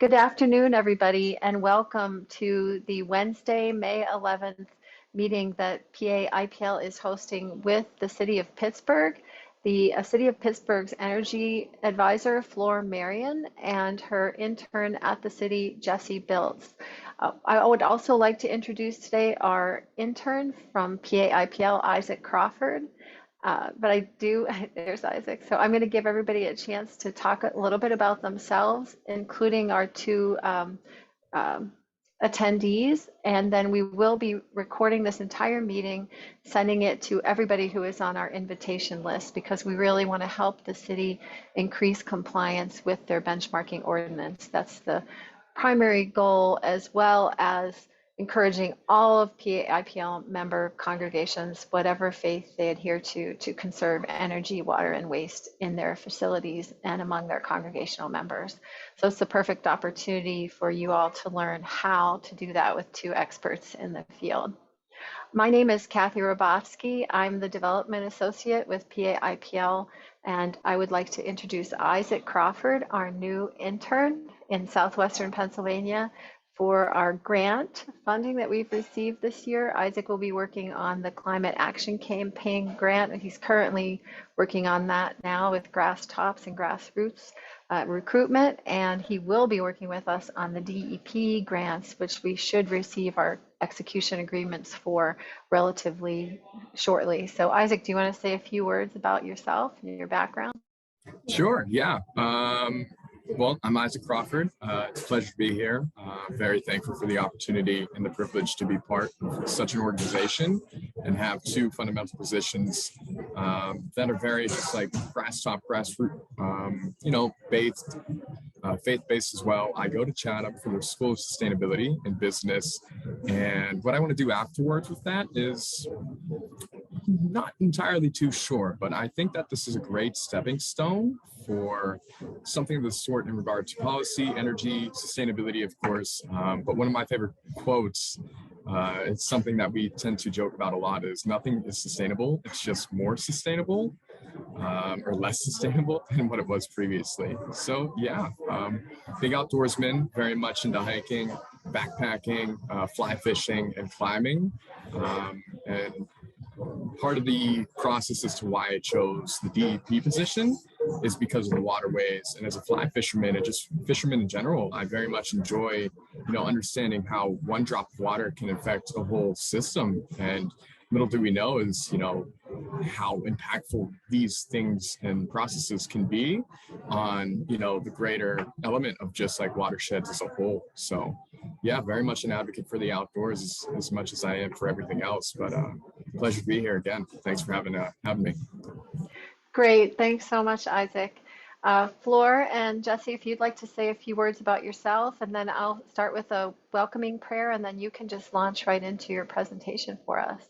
Good afternoon, everybody, and welcome to the Wednesday, May 11th meeting that PA-IPL is hosting with the City of Pittsburgh. The City of Pittsburgh's Energy Advisor, Flore Marion, and her intern at the city, Jessie Biltz. I would also like to introduce today our intern from PA-IPL, Isaac Crawford. There's Isaac. So I'm going to give everybody a chance to talk a little bit about themselves, including our two attendees. And then we will be recording this entire meeting, sending it to everybody who is on our invitation list, because we really want to help the city increase compliance with their benchmarking ordinance. That's the primary goal, as well as encouraging all of PA-IPL member congregations, whatever faith they adhere to conserve energy, water, and waste in their facilities and among their congregational members. So it's the perfect opportunity for you all to learn how to do that with two experts in the field. My name is Kathy Robofsky. I'm the Development Associate with PA-IPL, and I would like to introduce Isaac Crawford, our new intern in Southwestern Pennsylvania, for our grant funding that we've received this year. Isaac will be working on the Climate Action Campaign grant. He's currently working on that now with grass tops and grassroots recruitment, and he will be working with us on the DEP grants, which we should receive our execution agreements for relatively shortly. So Isaac, do you want to say a few words about yourself and your background? Sure, yeah. Well, I'm Isaac Crawford. It's a pleasure to be here. Very thankful for the opportunity and the privilege to be part of such an organization and have two fundamental positions that are very just like grassroots, faith-based as well. I go to Chatham for the School of Sustainability and Business, and what I want to do afterwards with that is not entirely too sure, but I think that this is a great stepping stone for something of the sort in regard to policy, energy, sustainability, of course. But one of my favorite quotes, it's something that we tend to joke about a lot, is nothing is sustainable. It's just more sustainable or less sustainable than what it was previously. So yeah, big outdoorsman, very much into hiking, backpacking, fly fishing, and climbing. And part of the process as to why I chose the DEP position is because of the waterways. And as a fly fisherman and just fisherman in general, I very much enjoy, understanding how one drop of water can affect a whole system. And little do we know is, how impactful these things and processes can be on, the greater element of just like watersheds as a whole. So yeah, very much an advocate for the outdoors as much as I am for everything else. But pleasure to be here again. Thanks for having me. Great. Thanks so much, Isaac. Flore and Jessie, if you'd like to say a few words about yourself, and then I'll start with a welcoming prayer, and then you can just launch right into your presentation for us.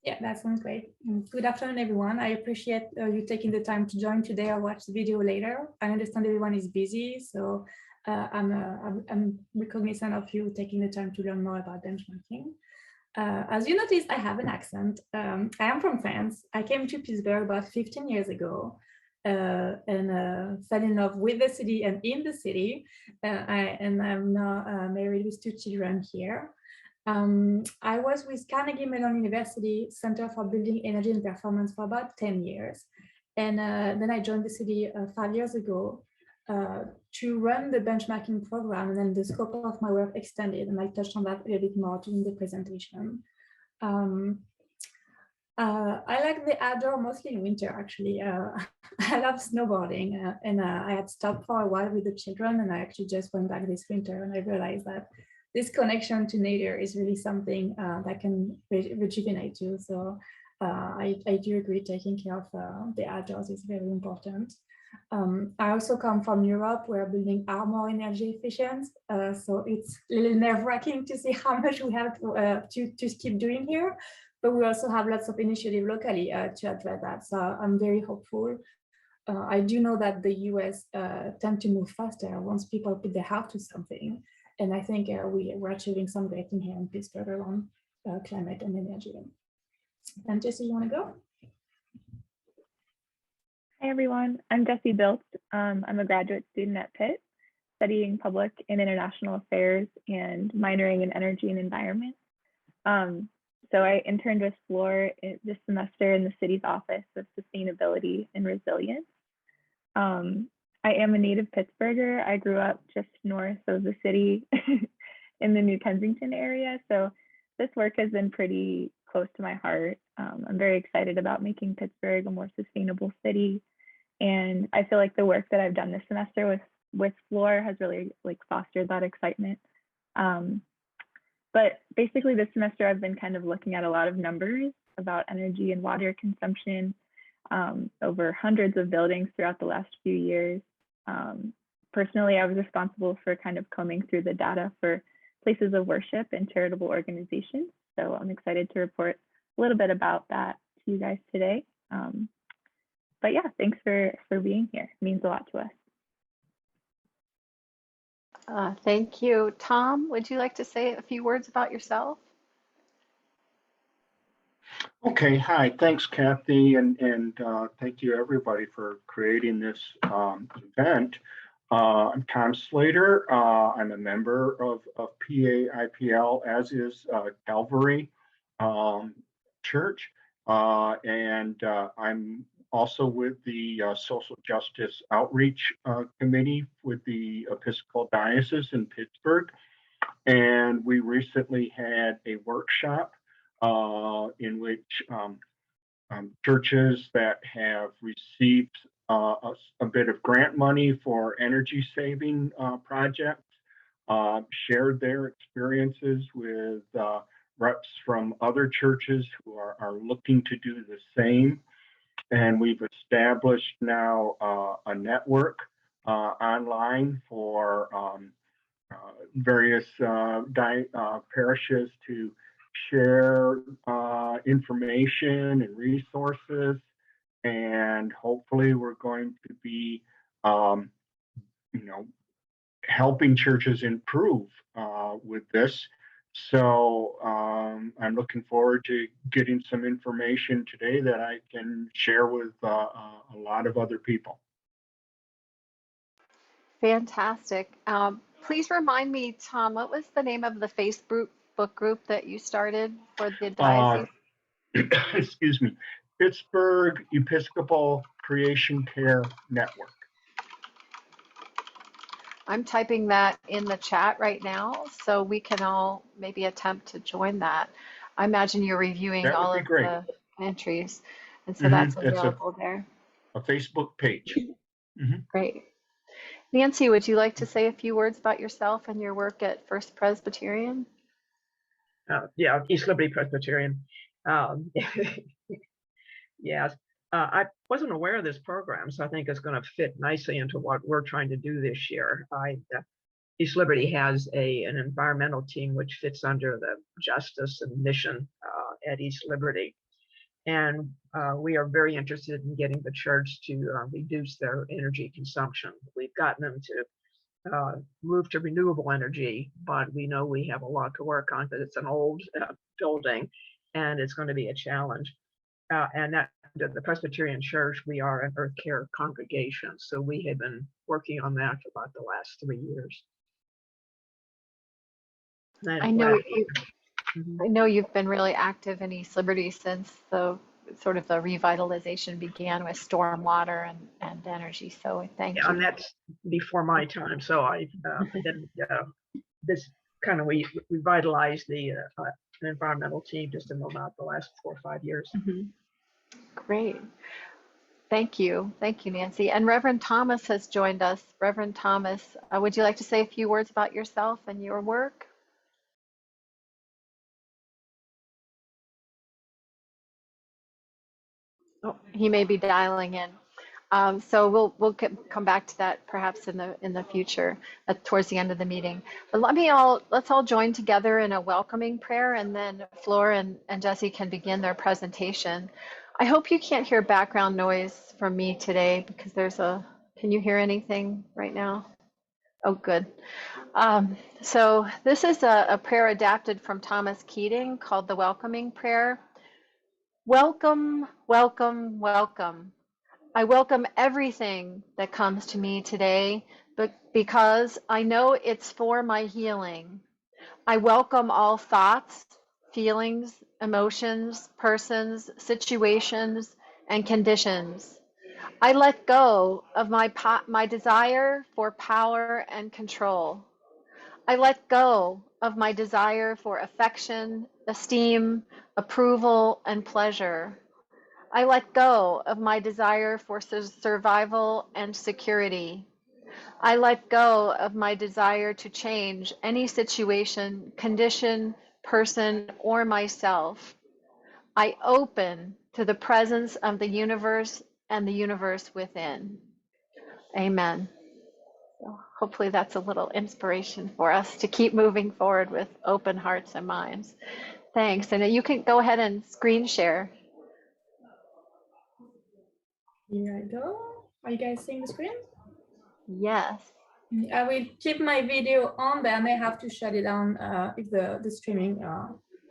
Yeah, that sounds great. Good afternoon, everyone. I appreciate you taking the time to join today or watch the video later. I understand everyone is busy, so I'm cognizant of you taking the time to learn more about benchmarking. As you noticed, I have an accent. I am from France. I came to Pittsburgh about 15 years ago and fell in love with the city and in the city. And I'm now married with two children here. I was with Carnegie Mellon University Center for Building Energy and Performance for about 10 years. And then I joined the city 5 years ago to run the benchmarking program, and then the scope of my work extended, and I touched on that a little bit more during the presentation. I like the outdoor mostly in winter, actually. I love snowboarding, and I had stopped for a while with the children, and I actually just went back this winter, and I realized that this connection to nature is really something that can rejuvenate you. So I do agree, taking care of the outdoors is very important. I also come from Europe, where buildings are more energy efficient. So it's a little nerve-wracking to see how much we have to keep doing here. But we also have lots of initiative locally to address that. So I'm very hopeful. I do know that the US tend to move faster once people put their heart to something. And I think we're achieving some great thing here in Pittsburgh around climate and energy. And Jessie, you want to go? Hi, everyone. I'm Jessie Biltz. I'm a graduate student at Pitt. studying public and international affairs and minoring in energy and environment. So I interned with Flore this semester in the city's Office of Sustainability and Resilience. I am a native Pittsburgher. I grew up just north of the city in the New Kensington area. So this work has been pretty close to my heart. I'm very excited about making Pittsburgh a more sustainable city. And I feel like the work that I've done this semester with Flore has really fostered that excitement. But basically this semester I've been kind of looking at a lot of numbers about energy and water consumption over hundreds of buildings throughout the last few years. Personally, I was responsible for kind of combing through the data for places of worship and charitable organizations. So I'm excited to report a little bit about that to you guys today. But yeah, thanks for being here. It means a lot to us. Thank you. Tom, would you like to say a few words about yourself? Okay, hi, thanks Kathy, and thank you everybody for creating this event. I'm Tom Slater. I'm a member of PAIPL, as is Calvary Church, and I'm also with the Social Justice Outreach Committee with the Episcopal Diocese in Pittsburgh. And we recently had a workshop in which churches that have received a bit of grant money for energy saving projects shared their experiences with reps from other churches who are looking to do the same. And we've established now a network online for various parishes to share information and resources, and hopefully we're going to be helping churches improve with this. So I'm looking forward to getting some information today that I can share with a lot of other people. Fantastic. Please remind me, Tom, what was the name of the Facebook group that you started for the diocese? Excuse me, Pittsburgh Episcopal Creation Care Network. I'm typing that in the chat right now, so we can all maybe attempt to join that. I imagine you're reviewing all of the entries, and so that's available there. A Facebook page. Great. Nancy, would you like to say a few words about yourself and your work at First Presbyterian? Yeah, East Liberty Presbyterian. Yes, I wasn't aware of this program, so I think it's going to fit nicely into what we're trying to do this year. East Liberty has an environmental team which fits under the justice and mission at East Liberty. And we are very interested in getting the church to reduce their energy consumption. We've gotten them to move to renewable energy, but we know we have a lot to work on because it's an old building and it's going to be a challenge. And that the Presbyterian Church, we are an Earth Care congregation. So we have been working on that for about the last 3 years. I know you've been really active in East Liberty since the sort of the revitalization began with stormwater and energy. So thank you. And that's before my time. So I this kind of we revitalized the environmental team just in about the last 4 or 5 years. Great. Thank you. Thank you, Nancy. And Reverend Thomas has joined us. Reverend Thomas, would you like to say a few words about yourself and your work? Oh, he may be dialing in. So we'll come back to that perhaps in the future, towards the end of the meeting. But let's all join together in a welcoming prayer, and then Flore and Jessie can begin their presentation. I hope you can't hear background noise from me today because can you hear anything right now? Oh, good. So this is a prayer adapted from Thomas Keating called the Welcoming Prayer. Welcome, welcome, welcome. I welcome everything that comes to me today, but because I know it's for my healing. I welcome all thoughts, feelings, emotions, persons, situations, and conditions. I let go of my desire for power and control. I let go of my desire for affection, esteem, approval, and pleasure. I let go of my desire for survival and security. I let go of my desire to change any situation, condition, person, or myself. I open to the presence of the universe and the universe within. Amen. So hopefully that's a little inspiration for us to keep moving forward with open hearts and minds. Thanks. And you can go ahead and screen share. Here I go. Are you guys seeing the screen? Yes. I will keep my video on, but I may have to shut it down if the streaming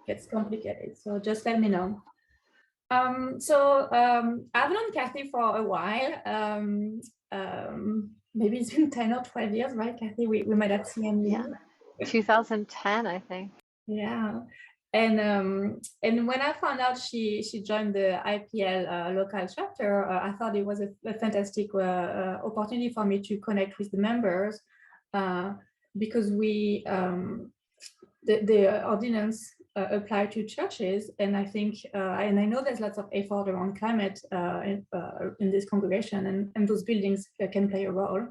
gets complicated. So just let me know. I've known Kathy for a while. Maybe it's been 10 or 12 years, right, Kathy? We met at CMU. Yeah. 2010, I think. Yeah. And when I found out she joined the IPL local chapter, I thought it was a fantastic opportunity for me to connect with the members because the ordinance apply to churches, and I think and I know there's lots of effort around climate in this congregation, and those buildings can play a role.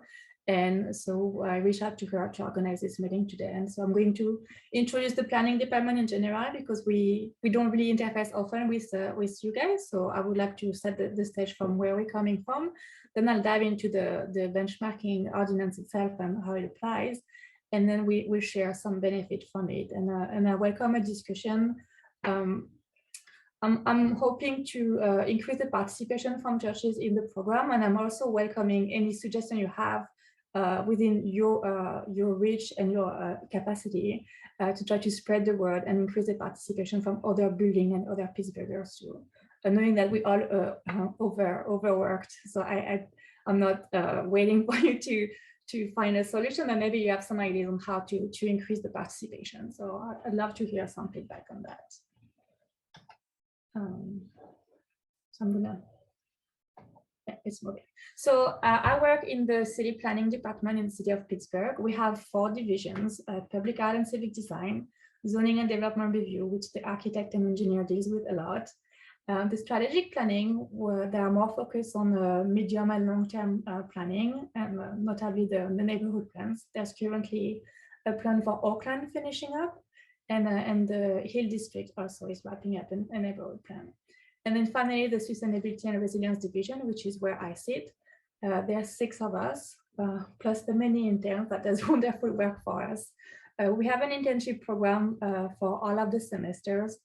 And so I reached out to her to organize this meeting today. And so I'm going to introduce the planning department in general, because we don't really interface often with you guys. So I would like to set the stage from where we're coming from. Then I'll dive into the benchmarking ordinance itself and how it applies. And then we'll share some benefit from it. And I welcome a discussion. I'm hoping to increase the participation from churches in the program. And I'm also welcoming any suggestion you have within your reach and your capacity to try to spread the word and increase the participation from other building and other Pittsburghers too. Knowing that we all overworked, so I'm not waiting for you to find a solution, and maybe you have some ideas on how to increase the participation. So I'd love to hear some feedback on that. So I'm gonna. It's moving. So I work in the city planning department in the City of Pittsburgh. We have 4 divisions: public art and civic design, zoning and development review, which the architect and engineer deals with a lot. The strategic planning, they are more focused on medium and long-term planning, and notably the neighborhood plans. There's currently a plan for Oakland finishing up, and the Hill District also is wrapping up a neighborhood plan. And then finally, the Sustainability and Resilience Division, which is where I sit. There are 6 of us, plus the many interns that does wonderful work for us. We have an internship program for all of the semesters.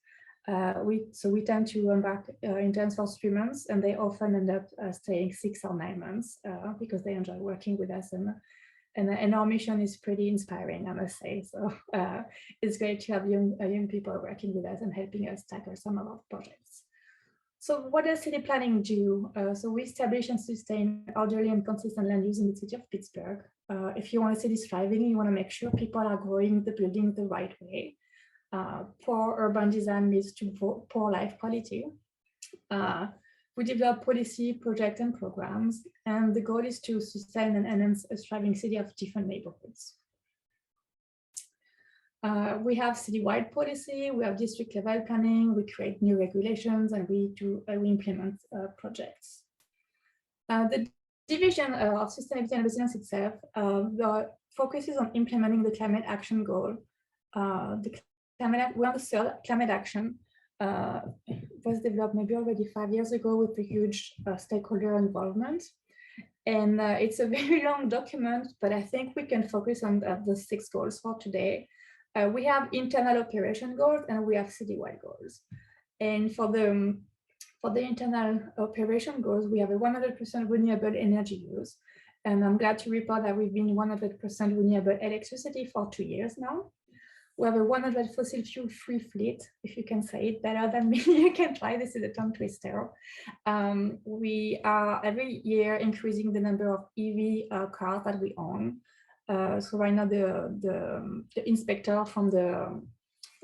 We tend to embark interns for 3 months, and they often end up staying 6 or 9 months because they enjoy working with us. And our mission is pretty inspiring, I must say. So it's great to have young people working with us and helping us tackle some of our projects. So what does city planning do? So we establish and sustain orderly and consistent land use in the City of Pittsburgh. If you want a city thriving, you want to make sure people are growing the building the right way. Poor urban design leads to poor life quality. We develop policy, projects, and programs, and the goal is to sustain and enhance a thriving city of different neighborhoods. We have citywide policy, we have district level planning, we create new regulations, and we implement projects. The division of sustainability and resilience itself focuses on implementing the climate action goal. We're on the 3rd climate action. Was developed maybe already 5 years ago with a huge stakeholder involvement. And it's a very long document, but I think we can focus on the 6 goals for today. We have internal operation goals and we have citywide goals. And for the internal operation goals, we have a 100% renewable energy use. And I'm glad to report that we've been 100% renewable electricity for 2 years now. We have a 100 fossil fuel free fleet. If you can say it better than me, you can try. This is a tongue twister. We are every year increasing the number of EV cars that we own. So right now the inspector from the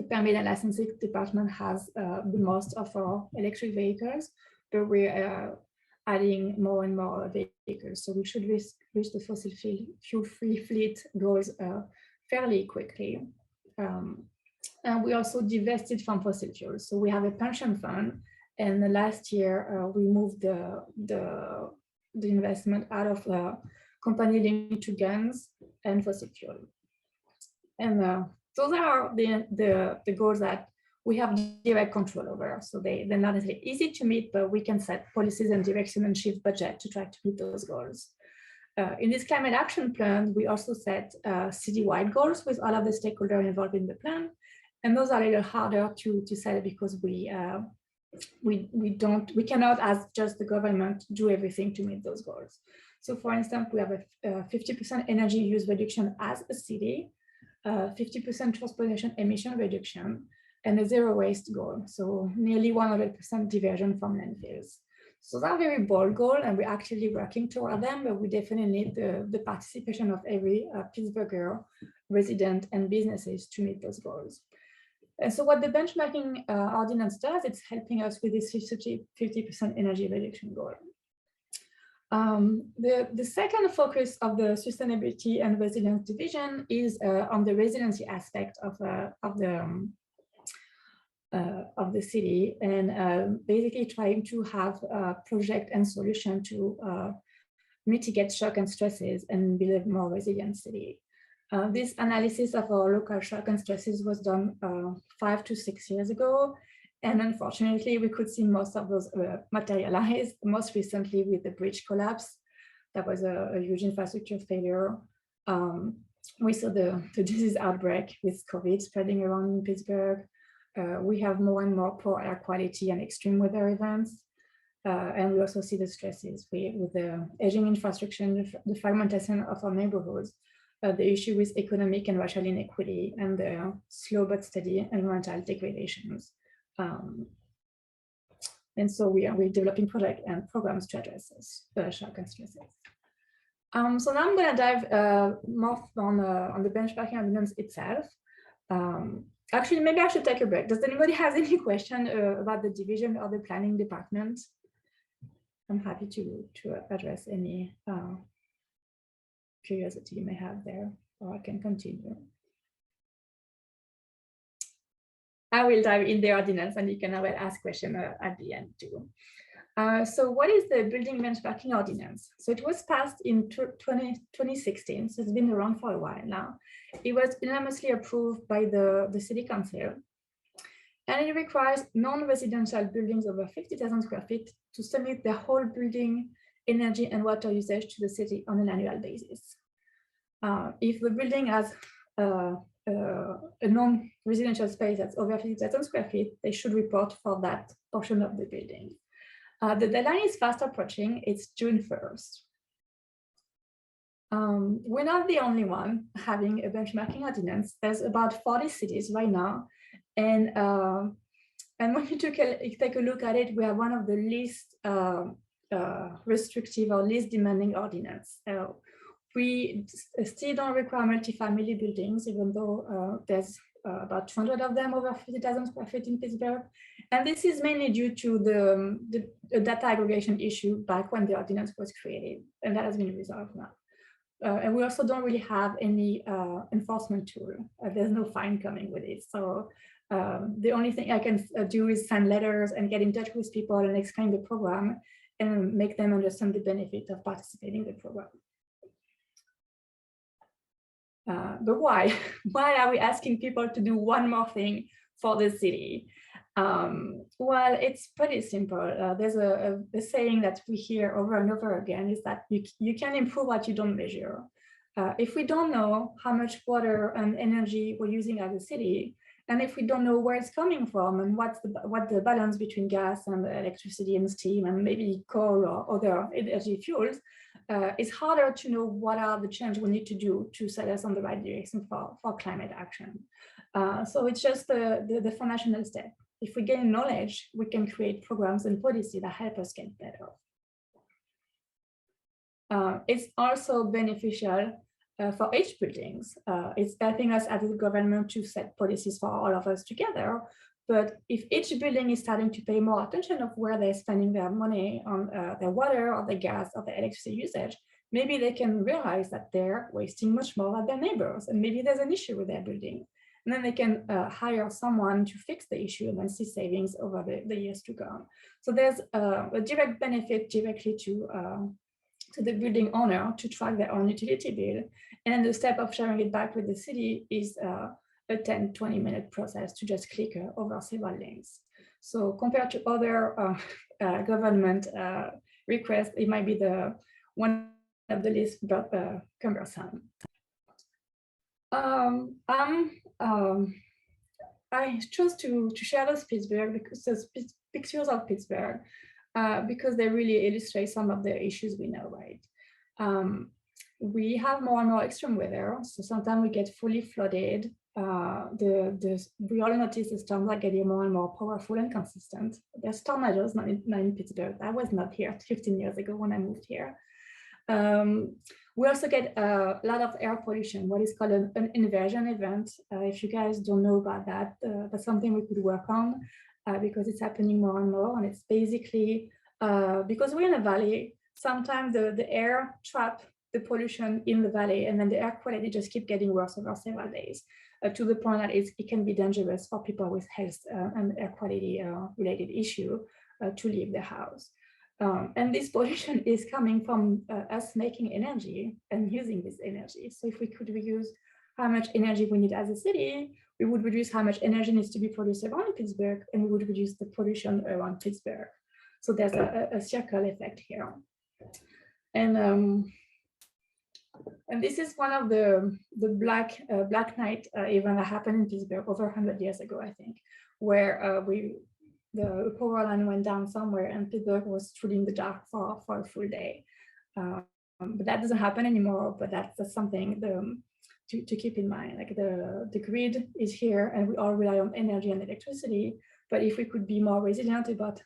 permit and licensing department has the most of our electric vehicles, but we're adding more and more vehicles. So we should reach the fossil fuel free fleet goals fairly quickly. And we also divested from fossil fuels. So we have a pension fund, and the last year we moved the investment out of the company linked to guns and fossil fuel. And those are the goals that we have direct control over. So they're not necessarily easy to meet, but we can set policies and direction and shift budget to try to meet those goals. In this climate action plan, we also set citywide goals with all of the stakeholders involved in the plan. And those are a little harder to set because we cannot, as just the government, do everything to meet those goals. So for instance, we have a 50% energy use reduction as a city, 50% transportation emission reduction, and a zero waste goal. So nearly 100% diversion from landfills. So that's a very bold goal, and we're actually working toward them, but we definitely need the participation of every Pittsburgher, resident and businesses to meet those goals. And so what the benchmarking ordinance does, it's helping us with this 50% energy reduction goal. The second focus of the sustainability and resilience division is on the resiliency aspect of the city, and basically trying to have a project and solution to mitigate shock and stresses and build a more resilient city. This analysis of our local shock and stresses was done 5 to 6 years ago, and unfortunately we could see most of those materialize, most recently with the bridge collapse. That was a huge infrastructure failure. We saw the disease outbreak with COVID spreading around in Pittsburgh. We have more and more poor air quality and extreme weather events. And we also see the stresses with the aging infrastructure and the fragmentation of our neighborhoods, the issue with economic and racial inequity, and the slow but steady environmental degradations. And so we're developing projects and programs to address this shock and stresses. So now I'm going to dive more on the benchmarking ordinance itself. Actually, maybe I should take a break. Does anybody have any question about the division or the planning department? I'm happy to address any curiosity you may have there, or I can continue. I will dive in the ordinance, and you can always ask questions at the end too. So what is the building benchmarking ordinance? So it was passed in 2016, so it's been around for a while now. It was unanimously approved by the city council, and it requires non-residential buildings over 50,000 square feet to submit their whole building energy and water usage to the city on an annual basis. If the building has a non-residential space that's over 50,000 square feet, they should report for that portion of the building. The deadline is fast approaching. It's June 1st. We're not the only one having a benchmarking ordinance. There's about 40 cities right now. And when you take a look at it, we have one of the least restrictive or least demanding ordinance. We still don't require multifamily buildings, even though there's about 200 of them over 50,000 square feet in Pittsburgh. And this is mainly due to the data aggregation issue back when the ordinance was created, and that has been resolved now. And we also don't really have any enforcement tool. There's no fine coming with it. So the only thing I can do is send letters and get in touch with people and explain the program and make them understand the benefit of participating in the program. But why? Why are we asking people to do one more thing for the city? Well, it's pretty simple. There's a saying that we hear over and over again, is that you can improve what you don't measure. If we don't know how much water and energy we're using as a city, and if we don't know where it's coming from and what the balance between gas and electricity and steam and maybe coal or other energy fuels, it's harder to know what are the changes we need to do to set us on the right direction for climate action. So it's just the foundational step. If we gain knowledge, we can create programs and policy that help us get better. It's also beneficial for each buildings. It's helping us as a government to set policies for all of us together. But if each building is starting to pay more attention of where they're spending their money on their water or the gas or the electricity usage, maybe they can realize that they're wasting much more than their neighbors, and maybe there's an issue with their building. And then they can hire someone to fix the issue and then see savings over the years to come. So there's a direct benefit directly to the building owner to track their own utility bill. And then the step of sharing it back with the city is a 10-20 minute process to just click over several links. So compared to other government requests, it might be the one of the least cumbersome. I chose to share those Pittsburgh because those pictures of Pittsburgh because they really illustrate some of the issues we know, right? We have more and more extreme weather, so sometimes we get fully flooded. We all notice the storms are getting more and more powerful and consistent. There's tornadoes not in Pittsburgh. I was not here 15 years ago when I moved here. We also get a lot of air pollution, what is called an inversion event. If you guys don't know about that, that's something we could work on because it's happening more and more. And it's basically because we're in a valley, sometimes the air trap the pollution in the valley, and then the air quality just keep getting worse over several days to the point that it can be dangerous for people with health and air quality related issue to leave their house. And this pollution is coming from us making energy and using this energy. So if we could reuse how much energy we need as a city, we would reduce how much energy needs to be produced around Pittsburgh, and we would reduce the pollution around Pittsburgh. So there's a circle effect here. And this is one of the Black Night event that happened in Pittsburgh over 100 years ago, I think, where the power line went down somewhere and Pittsburgh was truly in the dark for a full day. But that doesn't happen anymore, but that's something to keep in mind. Like the grid is here and we all rely on energy and electricity, but if we could be more resilient about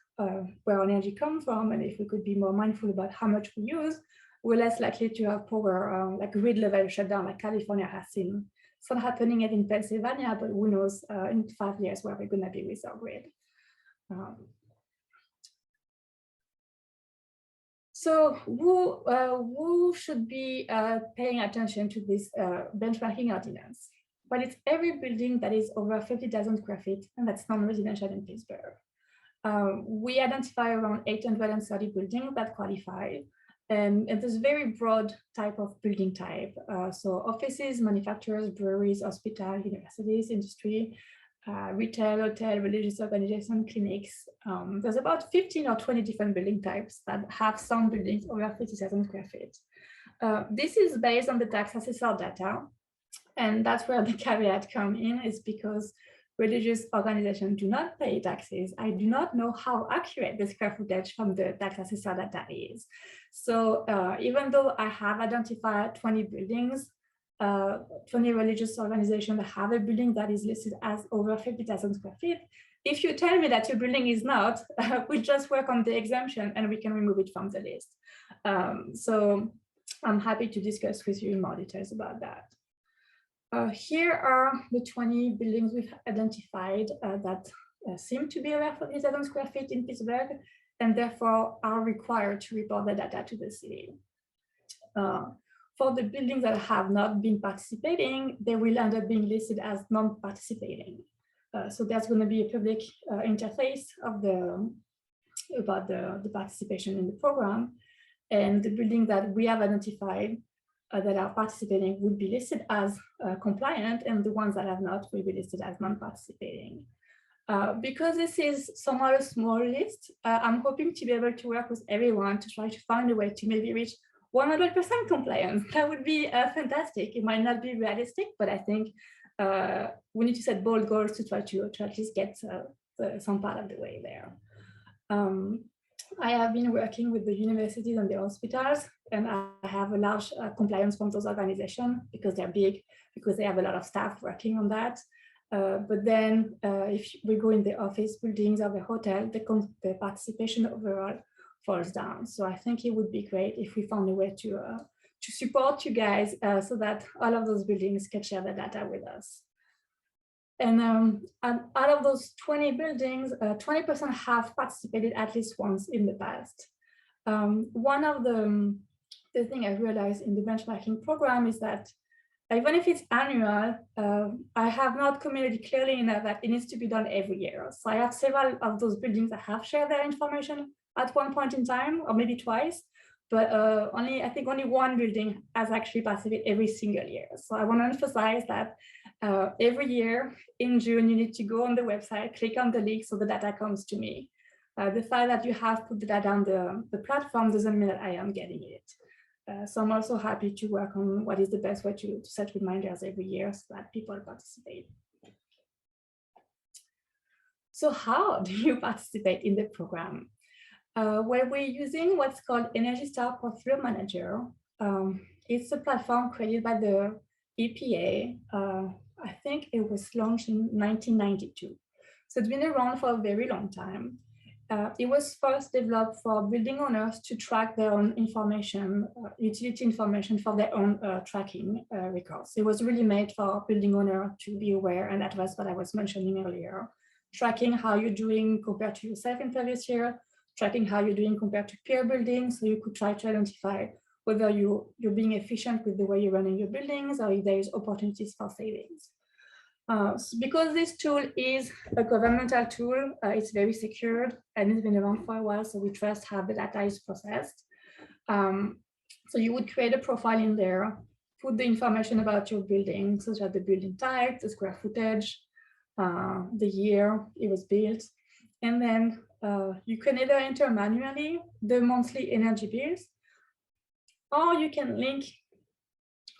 where energy comes from, and if we could be more mindful about how much we use, we're less likely to have power, like grid level shutdown like California has seen. It's not happening yet in Pennsylvania, but who knows in 5 years where we're gonna be with our grid. So who should be paying attention to this benchmarking ordinance? Well, it's every building that is over 50,000 square feet, and that's non-residential in Pittsburgh. We identify around 830 buildings that qualify, and there's a very broad type of building type. So offices, manufacturers, breweries, hospitals, universities, industry, retail, hotel, religious organization, clinics. There's about 15 or 20 different building types that have some buildings over 50,000 square feet. This is based on the tax assessor data. And that's where the caveat comes in, is because religious organizations do not pay taxes. I do not know how accurate the square footage from the tax assessor data is. So even though I have identified 20 buildings, 20 religious organizations that have a building that is listed as over 50,000 square feet, if you tell me that your building is not, we just work on the exemption and we can remove it from the list. So I'm happy to discuss with you in more details about that. Here are the 20 buildings we've identified that seem to be over 50,000 square feet in Pittsburgh, and therefore are required to report the data to the city. For the buildings that have not been participating, they will end up being listed as non-participating. So there's going to be a public interface of about the participation in the program, and the building that we have identified that are participating would be listed as compliant, and the ones that have not will be listed as non-participating. Because this is somewhat a small list, I'm hoping to be able to work with everyone to try to find a way to maybe reach 100% compliance. That would be fantastic. It might not be realistic, but I think we need to set bold goals to try to at least get some part of the way there. I have been working with the universities and the hospitals, and I have a large compliance from those organizations because they're big, because they have a lot of staff working on that. But then if we go in the office buildings or the hotel, the participation overall falls down. So I think it would be great if we found a way to support you guys so that all of those buildings can share the data with us. And out of those 20 buildings, 20% have participated at least once in the past. One of the thing I realized in the benchmarking program is that even if it's annual, I have not communicated clearly enough that it needs to be done every year. So I have several of those buildings that have shared their information at one point in time, or maybe twice, but I think only one building has actually participated every single year. So I want to emphasize that every year in June, you need to go on the website, click on the link so the data comes to me. The fact that you have put the data on the platform doesn't mean that I am getting it. So I'm also happy to work on what is the best way to set reminders every year so that people participate. So how do you participate in the program? Well, we're using what's called Energy Star Portfolio Manager. It's a platform created by the EPA. I think it was launched in 1992. So it's been around for a very long time. It was first developed for building owners to track their own information, utility information for their own tracking records. It was really made for building owner to be aware, and that was what I was mentioning earlier. Tracking how you're doing compared to yourself in previous year, tracking how you're doing compared to peer buildings, so you could try to identify whether you're being efficient with the way you're running your buildings or if there is opportunities for savings. So because this tool is a governmental tool, it's very secured and it's been around for a while, so we trust how the data is processed. So you would create a profile in there, put the information about your building, such as the building type, the square footage, the year it was built, and then you can either enter manually the monthly energy bills, or you can link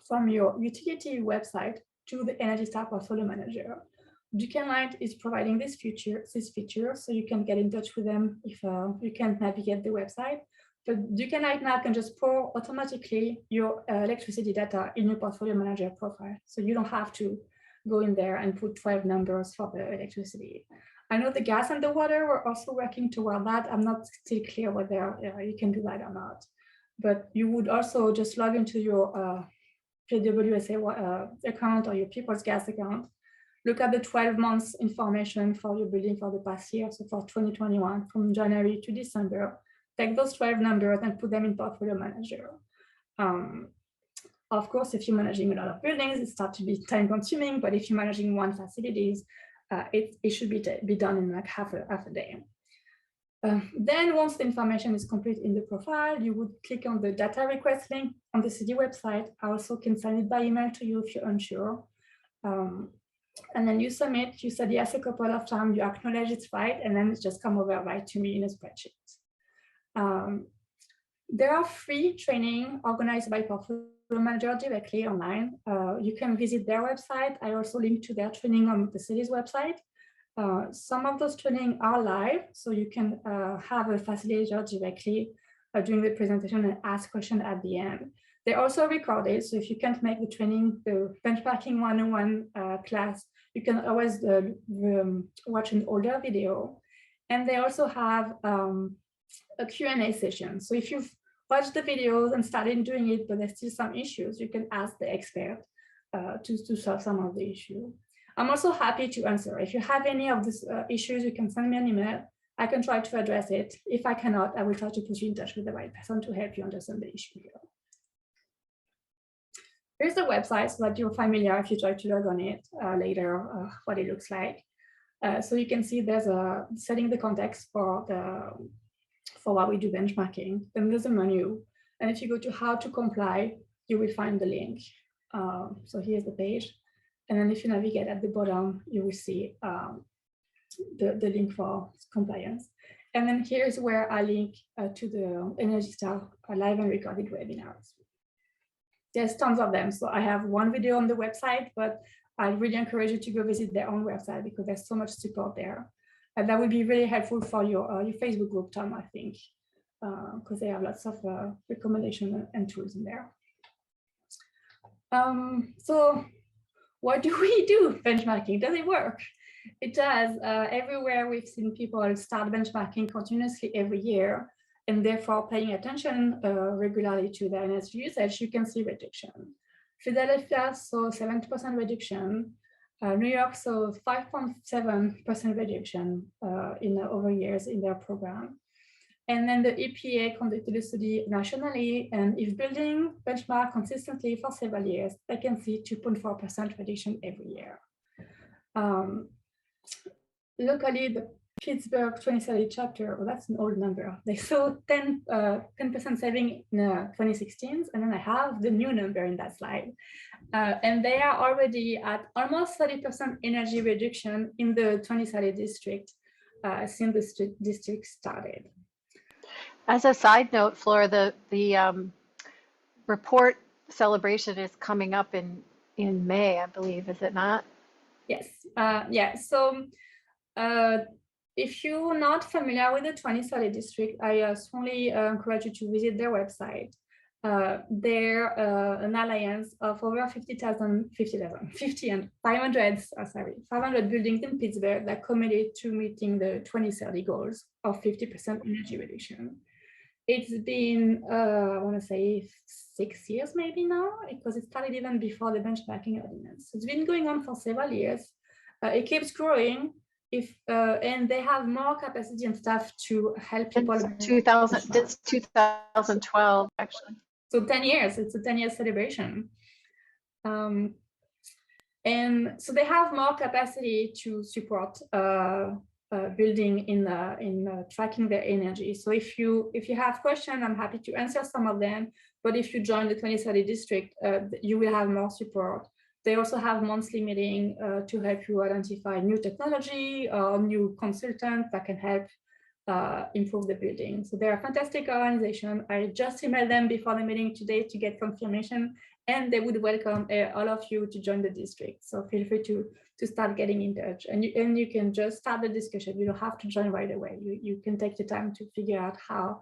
from your utility website to the Energy Star Portfolio Manager. DucanLight is providing this feature, so you can get in touch with them if you can't navigate the website. But DucanLight now can just pour automatically your electricity data in your Portfolio Manager profile, so you don't have to go in there and put 12 numbers for the electricity. I know the gas and the water were also working toward that. I'm not still clear whether you can do that or not. But you would also just log into your PWSA account or your People's Gas account, look at the 12 months information for your building for the past year, so for 2021, from January to December, take those 12 numbers and put them in Portfolio Manager. Of course, if you're managing a lot of buildings, it starts to be time consuming, but if you're managing one facilities, it should be done in like half a day. Then once the information is complete in the profile, you would click on the data request link on the city website. I also can send it by email to you if you're unsure. And then you submit, you said yes a couple of times, you acknowledge it's right, and then it's just come over right to me in a spreadsheet. There are free training organized by Portfolio Manager directly online. You can visit their website. I also link to their training on the city's website. Some of those training are live, so you can have a facilitator directly during the presentation and ask questions at the end. They're also recorded, so if you can't make the training, the benchmarking 101 class, you can always watch an older video. And they also have a Q&A session. So if you've watched the videos and started doing it, but there's still some issues, you can ask the expert to solve some of the issue. I'm also happy to answer. If you have any of these issues, you can send me an email. I can try to address it. If I cannot, I will try to put you in touch with the right person to help you understand the issue here. Here's the website so that you're familiar if you try to log on it later, what it looks like. So you can see there's a setting the context for what we do benchmarking. Then there's a menu. And if you go to how to comply, you will find the link. So here's the page. And then if you navigate at the bottom, you will see the link for compliance. And then here's where I link to the Energy Star live and recorded webinars. There's tons of them. So I have one video on the website, but I really encourage you to go visit their own website because there's so much support there. And that would be really helpful for your Facebook group, Tom, I think, because they have lots of recommendations and tools in there. So what do we do benchmarking? Does it work? It does. Everywhere we've seen people start benchmarking continuously every year, and therefore paying attention regularly to their energy usage, you can see reduction. Philadelphia saw 70% reduction. New York saw 5.7% reduction over years in their program. And then the EPA conducted a study nationally, and if building benchmark consistently for several years, they can see 2.4% reduction every year. Locally, the Pittsburgh 2030 chapter, well, that's an old number. They saw 10% saving in 2016, and then I have the new number in that slide. And they are already at almost 30% energy reduction in the 2030 district since the district started. As a side note, Flora, the report celebration is coming up in May, I believe, is it not? Yes. Yeah. So if you're not familiar with the 2030 district, I strongly encourage you to visit their website. They're an alliance of over 50 and 500 buildings in Pittsburgh that committed to meeting the 2030 goals of 50% energy reduction. It's been, I want to say 6 years maybe now, because it started even before the benchmarking ordinance. It's been going on for several years. It keeps growing. And they have more capacity and staff to help people. It's 2012, actually. So 10 years, it's a 10-year celebration. And so they have more capacity to support building in tracking their energy. So if you have questions, I'm happy to answer some of them. But if you join the 2030 district, you will have more support. They also have monthly meeting to help you identify new technology or new consultants that can help improve the building. So they're a fantastic organization. I just emailed them before the meeting today to get confirmation, and they would welcome all of you to join the district. So feel free to start getting in touch, and you can just start the discussion. You don't have to join right away. You can take the time to figure out how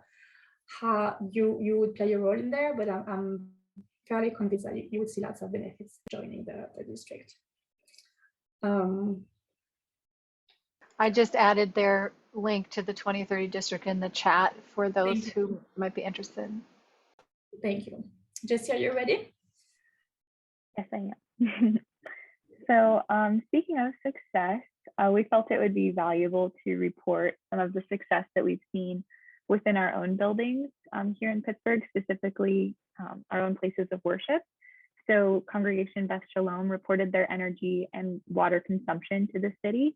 you would play a role in there, but I'm fairly convinced that you would see lots of benefits joining the district. I just added their link to the 2030 district in the chat for those who might be interested. Thank you. Jessie, are you ready? Yes, I am. So speaking of success, we felt it would be valuable to report some of the success that we've seen within our own buildings here in Pittsburgh, specifically our own places of worship. So Congregation Beth Shalom reported their energy and water consumption to the city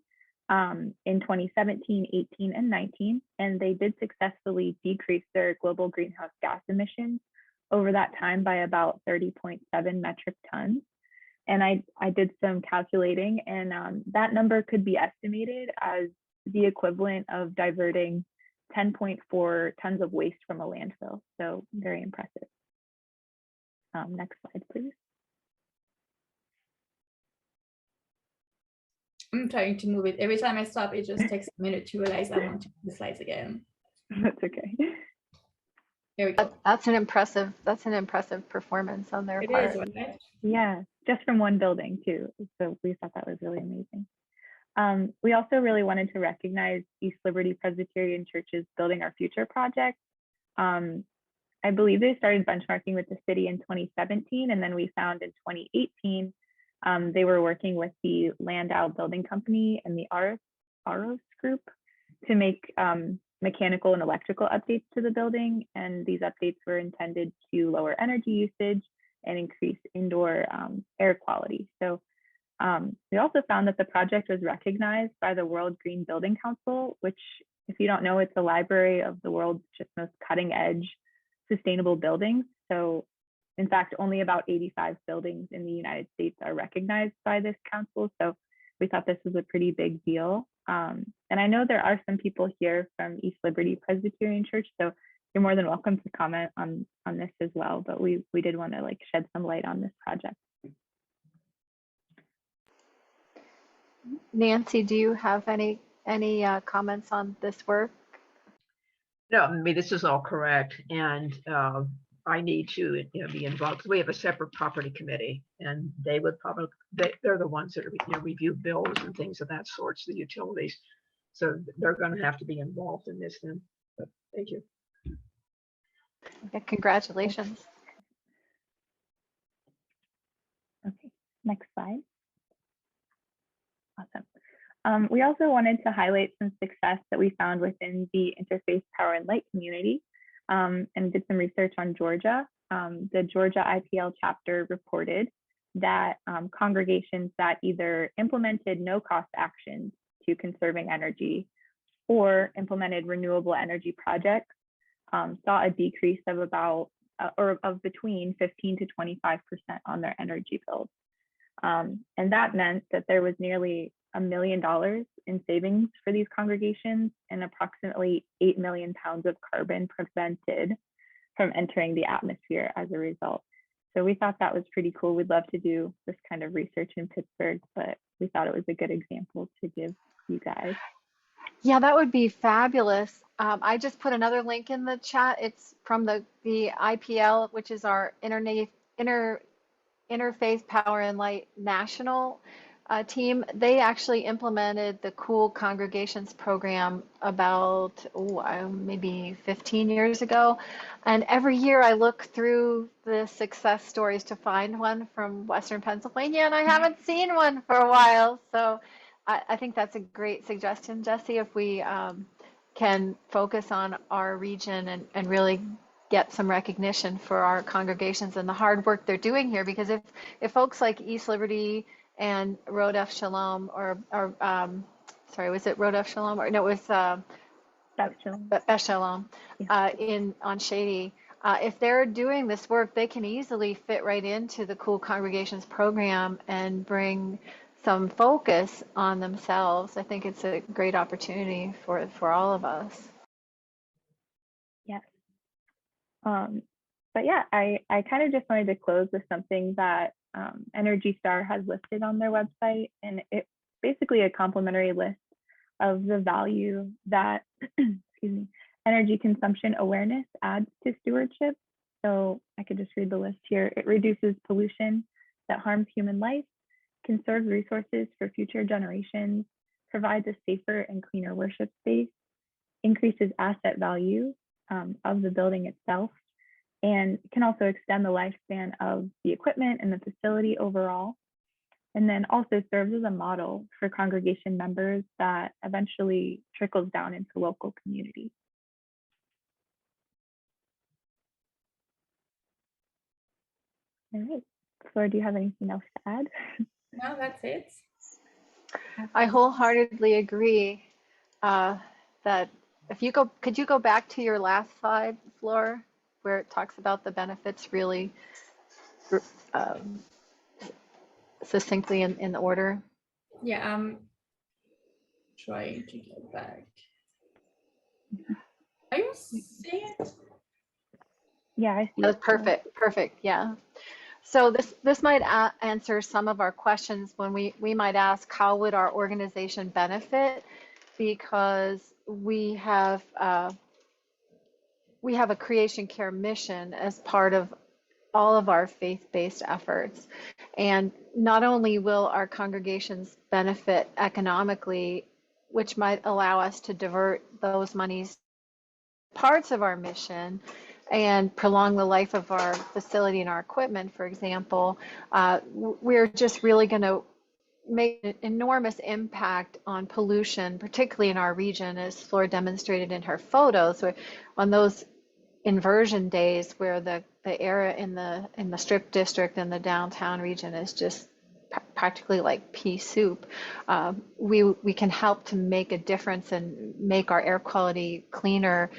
in 2017, 18, and 19, and they did successfully decrease their global greenhouse gas emissions over that time by about 30.7 metric tons. And I did some calculating, and that number could be estimated as the equivalent of diverting 10.4 tons of waste from a landfill. So very impressive. Next slide, please. I'm trying to move it. Every time I stop, it just takes a minute to realize I want to move the slides again. That's okay. There we go. That's an impressive performance on their part. It is, right? Yeah, just from one building too. So we thought that was really amazing. We also really wanted to recognize East Liberty Presbyterian Church's Building Our Future project. I believe they started benchmarking with the city in 2017, and then we found in 2018, they were working with the Landau Building Company and the Aros Group to make mechanical and electrical updates to the building. And these updates were intended to lower energy usage and increase indoor air quality. So we also found that the project was recognized by the World Green Building Council, which, if you don't know, it's a library of the world's just most cutting edge sustainable buildings. So in fact, only about 85 buildings in the United States are recognized by this council. So we thought this was a pretty big deal. And I know there are some people here from East Liberty Presbyterian Church, so you're more than welcome to comment on this as well. But we did want to shed some light on this project. Nancy, do you have any comments on this work? No, I mean, this is all correct. And I need to, be involved, because we have a separate property committee, and they would probably, they're the ones that are, review bills and things of that sort, the utilities. So they're going to have to be involved in this then. But thank you. Yeah, congratulations. Okay, next slide. Awesome. We also wanted to highlight some success that we found within the interfaith power and light community, and did some research on Georgia. The Georgia IPL chapter reported that congregations that either implemented no-cost actions to conserving energy or implemented renewable energy projects saw a decrease of about or of between 15 to 25% on their energy bills. And that meant that there was nearly $1 million in savings for these congregations and approximately 8 million pounds of carbon prevented from entering the atmosphere as a result. So we thought that was pretty cool. We'd love to do this kind of research in Pittsburgh, but we thought it was a good example to give you guys. Yeah, that would be fabulous. I just put another link in the chat. It's from the IPL, which is our Interfaith Power and Light National team. They actually implemented the Cool Congregations program about maybe 15 years ago. And every year I look through the success stories to find one from Western Pennsylvania, and I haven't seen one for a while. So I think that's a great suggestion, Jessie, if we can focus on our region and really get some recognition for our congregations and the hard work they're doing here. Because if folks like East Liberty and Rodef Shalom, or sorry, was it Rodef Shalom? Or no, it was Beth Shalom on Shady. If they're doing this work, they can easily fit right into the Cool Congregations program and bring some focus on themselves. I think it's a great opportunity for all of us. Yes. But yeah, I kind of just wanted to close with something that Energy Star has listed on their website, and it's basically a complimentary list of the value that energy consumption awareness adds to stewardship. So I could just read the list here. It reduces pollution that harms human life, conserves resources for future generations, provides a safer and cleaner worship space, increases asset value of the building itself, and can also extend the lifespan of the equipment and the facility overall. And then also serves as a model for congregation members that eventually trickles down into local communities. All right, Flore, do you have anything else to add? No, that's it. I wholeheartedly agree that if you go, could you go back to your last slide, Flore, where it talks about the benefits really succinctly in the order? Yeah, I'm trying to get back. Are you seeing it? Yeah, I see. That's perfect. Perfect. Yeah. So this might answer some of our questions when we might ask, how would our organization benefit? Because we have a creation care mission as part of all of our faith-based efforts. And not only will our congregations benefit economically, which might allow us to divert those monies parts of our mission and prolong the life of our facility and our equipment, for example, we're just really going to make an enormous impact on pollution, particularly in our region, as Flore demonstrated in her photos. So on those inversion days where the air in the Strip District and the downtown region is just practically like pea soup, we can help to make a difference and make our air quality cleaner,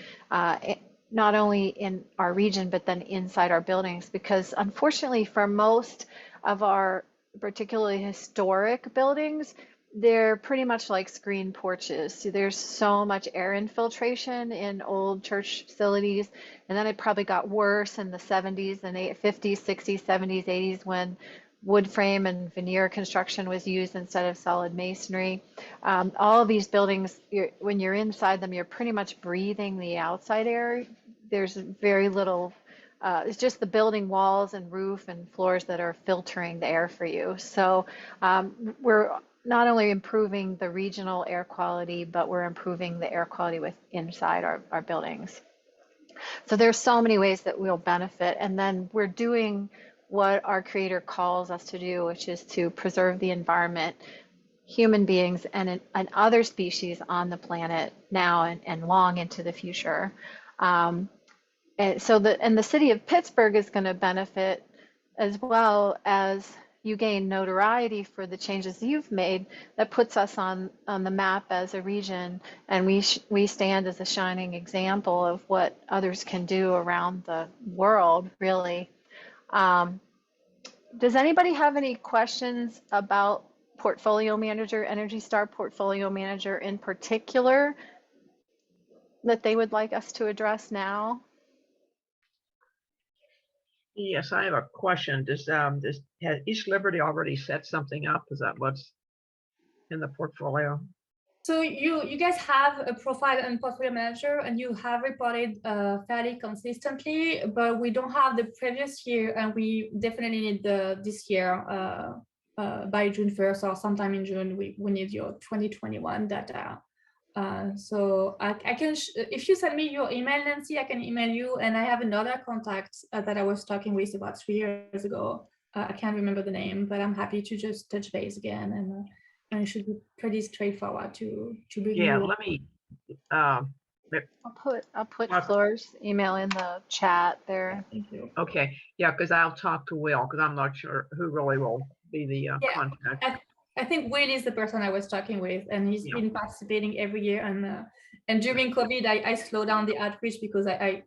not only in our region, but then inside our buildings. Because unfortunately, for most of our particularly historic buildings, they're pretty much like screen porches. So there's so much air infiltration in old church facilities. And then it probably got worse in the 70s and 50s, 60s, 70s, 80s when wood frame and veneer construction was used instead of solid masonry. All of these buildings, when you're inside them, you're pretty much breathing the outside air. There's very little it's just the building walls and roof and floors that are filtering the air for you. So we're not only improving the regional air quality, but we're improving the air quality inside our buildings. So there's so many ways that we'll benefit. And then we're doing what our creator calls us to do, which is to preserve the environment, human beings and other species on the planet now and long into the future. And so the city of Pittsburgh is going to benefit as well as you gain notoriety for the changes you've made that puts us on the map as a region, and we stand as a shining example of what others can do around the world, really. Does anybody have any questions about Portfolio Manager, Energy Star Portfolio Manager in particular, that they would like us to address now? Yes, I have a question. Has East Liberty already set something up? Is that what's in the portfolio? So you guys have a profile and portfolio manager, and you have reported fairly consistently, but we don't have the previous year, and we definitely need this year by June 1st or sometime in June. We need your 2021 data. So I can, if you send me your email, Nancy, I can email you. And I have another contact that I was talking with about 3 years ago. I can't remember the name, but I'm happy to just touch base again, and it should be pretty straightforward to bring Yeah, you. let me. I'll put Flore's email in the chat there. Thank you. Okay, yeah, because I'll talk to Will, because I'm not sure who really will be the contact. I think Will is the person I was talking with, and he's been participating every year. And during COVID, I slowed down the outreach because I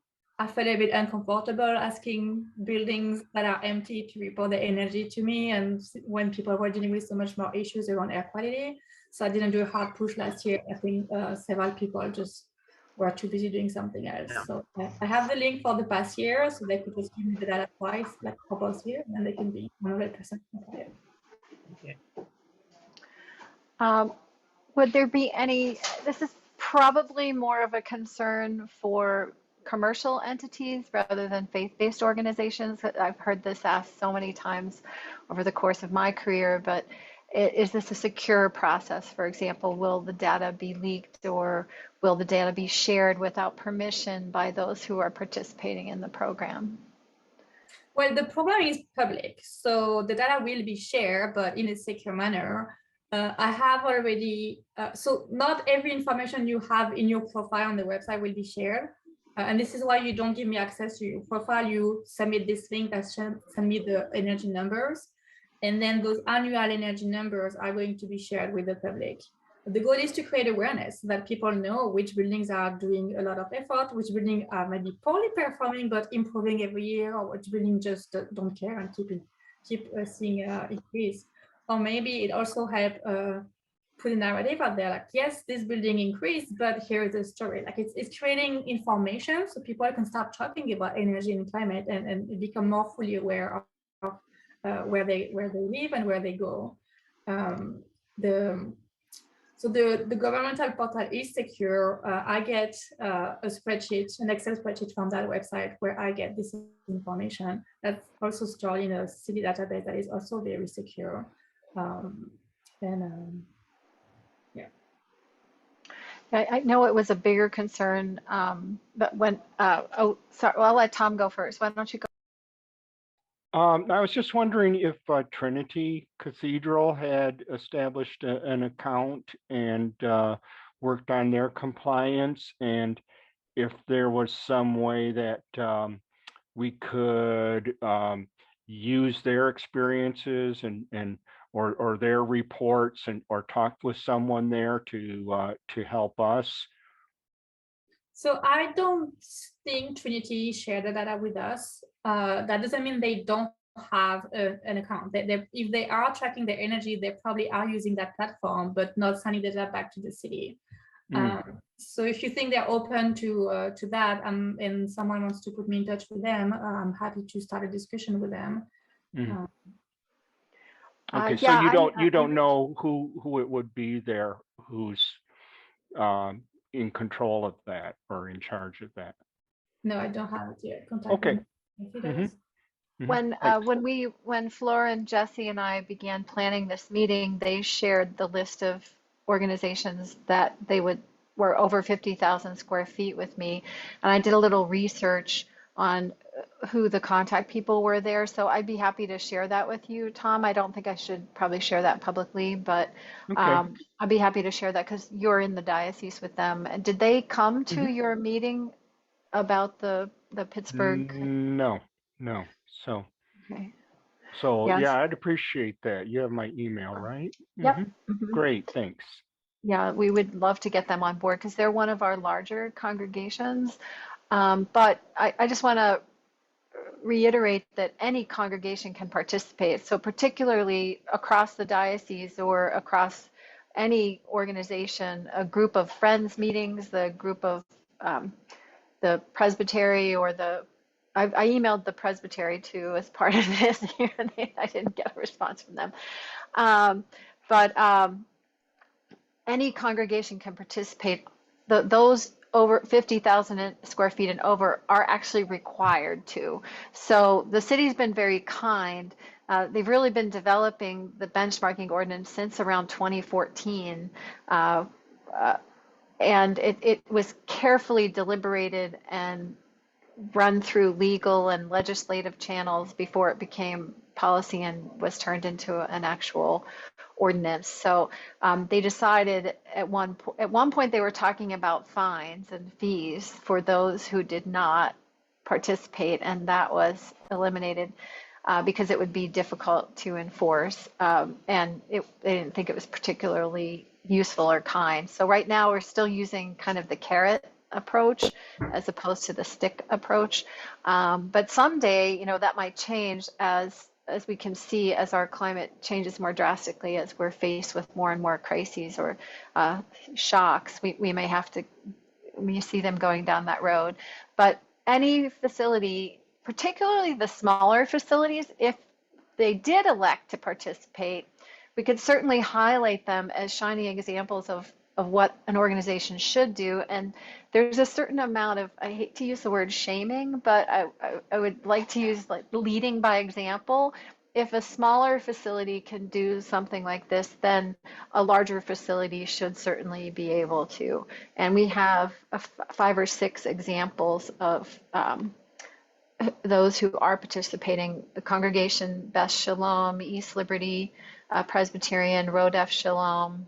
felt a bit uncomfortable asking buildings that are empty to report their energy to me, and when people were dealing with so much more issues around air quality. So I didn't do a hard push last year. I think several people just were too busy doing something else. Yeah. So I have the link for the past year, so they could just give me the data twice, like propose here, and they can be 100% compliant. Okay. Would there be any, this is probably more of a concern for commercial entities rather than faith-based organizations. I've heard this asked so many times over the course of my career, but is this a secure process? For example, will the data be leaked, or will the data be shared without permission by those who are participating in the program? Well, the program is public, so the data will be shared, but in a secure manner. I have already, so not every information you have in your profile on the website will be shared. And this is why you don't give me access to your profile. You submit this link that send me the energy numbers. And then those annual energy numbers are going to be shared with the public. The goal is to create awareness so that people know which buildings are doing a lot of effort, which buildings are maybe poorly performing, but improving every year, or which buildings just don't care and keep seeing increase. Or maybe it also helps put a narrative out there, like, yes, this building increased, but here is the story. Like it's creating information so people can start talking about energy and climate and become more fully aware of where they live and where they go. So the governmental portal is secure. I get a spreadsheet, an Excel spreadsheet from that website where I get this information. That's also stored in a city database that is also very secure. Yeah. I know it was a bigger concern, but when, oh, sorry, well, I'll let Tom go first. Why don't you go? I was just wondering if Trinity Cathedral had established an account and worked on their compliance, and if there was some way that we could use their experiences and or their reports or talk with someone there to help us. So I don't think Trinity shared the data with us. That doesn't mean they don't have an account. If they are tracking their energy, they probably are using that platform, but not sending the data back to the city. So if you think they're open to that, and someone wants to put me in touch with them, I'm happy to start a discussion with them. Okay, so you don't know who it would be there who's in control of that or in charge of that? No, I don't have it yet. Contact Okay. them. If it does. When Flore and Jessie and I began planning this meeting, they shared the list of organizations that were over 50,000 square feet with me, and I did a little research on who the contact people were there. So I'd be happy to share that with you, Tom. I don't think I should probably share that publicly, but Okay. I'd be happy to share that because you're in the diocese with them. And did they come to Mhm. your meeting about the Pittsburgh? No. So, Okay. so Yes. yeah, I'd appreciate that. You have my email, right? Yep. Mhm. Mhm. Great, thanks. Yeah, we would love to get them on board because they're one of our larger congregations. But I just want to reiterate that any congregation can participate. So particularly across the diocese or across any organization, a group of friends meetings, the group of the presbytery or I emailed the presbytery too as part of this. I didn't get a response from them. But any congregation can participate. Those over 50,000 square feet and over are actually required to. So the city's been very kind. They've really been developing the benchmarking ordinance since around 2014. And it was carefully deliberated and run through legal and legislative channels before it became policy and was turned into an actual ordinance. So they decided at one point they were talking about fines and fees for those who did not participate, and that was eliminated because it would be difficult to enforce, and they didn't think it was particularly useful or kind. So right now we're still using kind of the carrot approach as opposed to the stick approach. But someday, that might change as we can see as our climate changes more drastically, as we're faced with more and more crises or shocks, we may have to, we see them going down that road. But any facility, particularly the smaller facilities, if they did elect to participate, we could certainly highlight them as shining examples of what an organization should do. And there's a certain amount of, I hate to use the word shaming, but I would like to use like leading by example. If a smaller facility can do something like this, then a larger facility should certainly be able to. And we have 5 or 6 examples of those who are participating. The congregation Beth Shalom, East Liberty, Presbyterian, Rodef Shalom,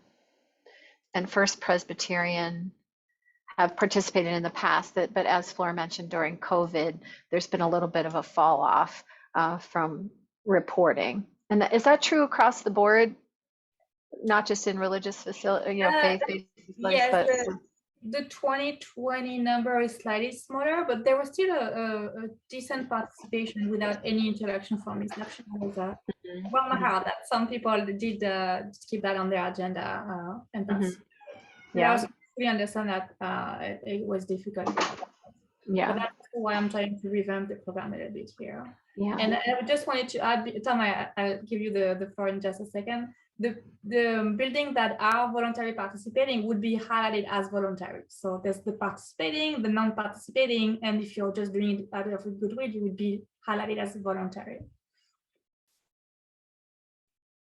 and First Presbyterian have participated in the past, but as Flore mentioned, during COVID, there's been a little bit of a fall off from reporting. And is that true across the board, not just in religious facility, faith-based facilities, Yes, but the 2020 number is slightly smaller, but there was still a decent participation without any introduction from instruction. Was hard that some people did keep that on their agenda and participate. yeah, We understand that it was difficult. yeah, but that's why I'm trying to revamp the program a little bit here. yeah. And I just wanted to add, Tom, I'll give you the floor in just a second. The buildings that are voluntary participating would be highlighted as voluntary. So there's the participating, the non-participating, and if you're just doing it out of goodwill, you would be highlighted as voluntary.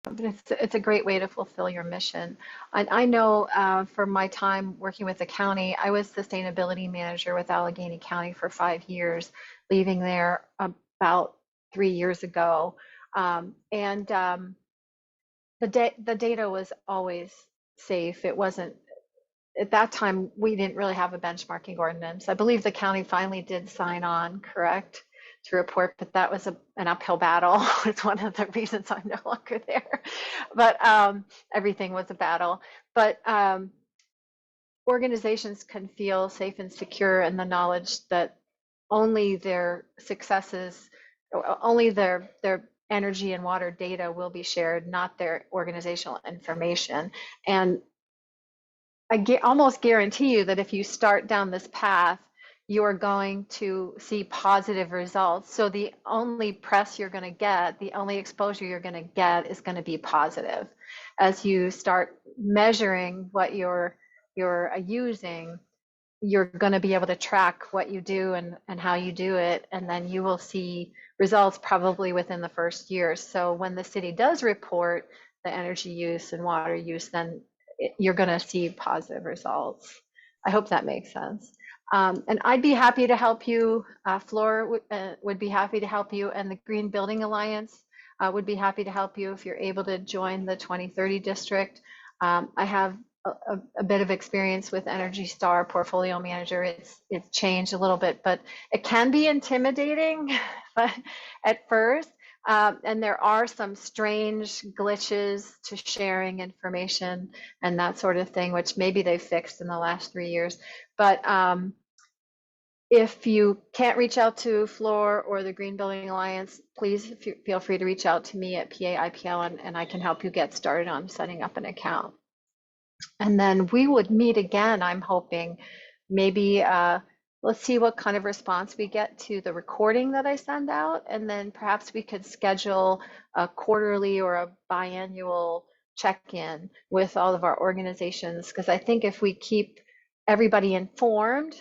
But it's a great way to fulfill your mission. I know from my time working with the county, I was sustainability manager with Allegheny County for 5 years, leaving there about 3 years ago. The data was always safe. It wasn't, at that time, we didn't really have a benchmarking ordinance. I believe the county finally did sign on, correct, to report, but that was an uphill battle. It's one of the reasons I'm no longer there. But everything was a battle. But organizations can feel safe and secure in the knowledge that only their successes, only their energy and water data will be shared, not their organizational information. And I almost guarantee you that if you start down this path, you are going to see positive results. So the only press you're going to get, the only exposure you're going to get is going to be positive. As you start measuring what you're using, you're going to be able to track what you do and how you do it. And then you will see results probably within the first year. So when the city does report the energy use and water use, then you're going to see positive results. I hope that makes sense. And I'd be happy to help you. Flore would be happy to help you, and the Green Building Alliance would be happy to help you if you're able to join the 2030 district. I have a bit of experience with Energy Star Portfolio Manager. It's changed a little bit, but it can be intimidating at first. And there are some strange glitches to sharing information and that sort of thing, which maybe they've fixed in the last 3 years. But if you can't reach out to Flore or the Green Building Alliance, please feel free to reach out to me at PAIPL, and I can help you get started on setting up an account. And then we would meet again, I'm hoping, maybe let's see what kind of response we get to the recording that I send out, and then perhaps we could schedule a quarterly or a biannual check-in with all of our organizations, because I think if we keep everybody informed,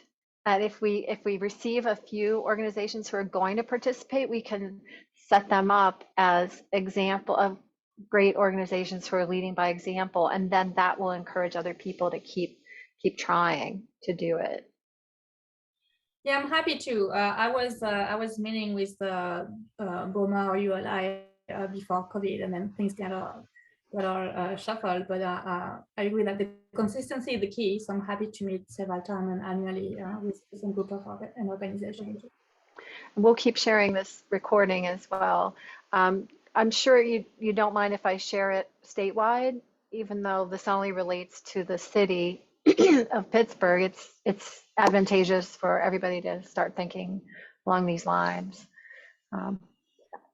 and if we receive a few organizations who are going to participate, we can set them up as example of great organizations who are leading by example, and then that will encourage other people to keep trying to do it. Yeah, I'm happy to. I was meeting with the BOMA or ULI before COVID, and then things got shuffled. But I agree that the consistency is the key. So I'm happy to meet several times and annually with some group of an organization. We'll keep sharing this recording as well. I'm sure you don't mind if I share it statewide, even though this only relates to the city of Pittsburgh. It's advantageous for everybody to start thinking along these lines.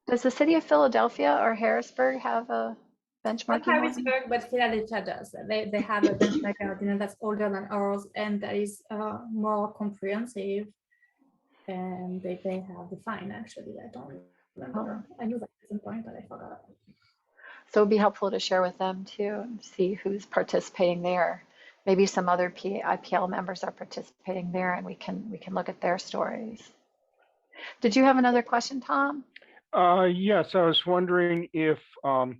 Does the city of Philadelphia or Harrisburg have a benchmarking? Not Harrisburg, but Philadelphia does. They have a benchmarking that's older than ours, and that is more comprehensive. And they have the fine, actually. I don't remember. I knew that at some point, but I forgot. So it'd be helpful to share with them too, and see who's participating there. Maybe some other IPL members are participating there, and we can look at their stories. Did you have another question, Tom? Yes, I was wondering if an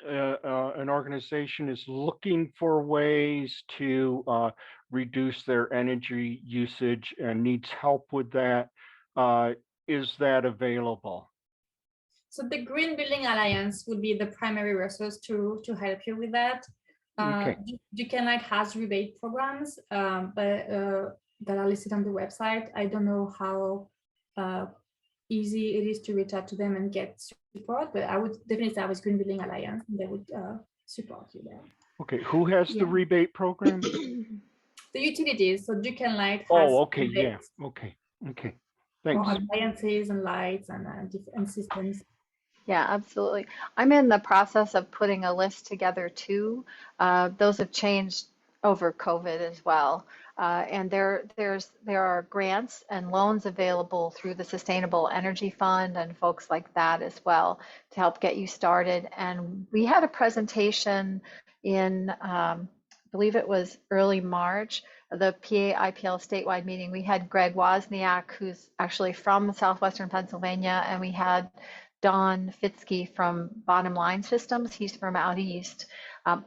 organization is looking for ways to reduce their energy usage and needs help with that. Is that available? So the Green Building Alliance would be the primary resource to help you with that. Okay. Duquesne has rebate programs, but that are listed on the website. I don't know how easy it is to reach out to them and get support, but I would definitely start with Green Building Alliance, and they would support you there. Okay, who has the rebate program? The utilities, so Duquesne Light has. Oh, okay, rebates. yeah, okay, thanks. For appliances and lights and different systems. Yeah, absolutely. I'm in the process of putting a list together too. Those have changed over COVID as well. And there are grants and loans available through the Sustainable Energy Fund and folks like that as well to help get you started. And we had a presentation in, I believe it was early March, the PAIPL statewide meeting. We had Greg Wozniak, who's actually from Southwestern Pennsylvania, and we had Don Fitzke from Bottom Line Systems, he's from out east,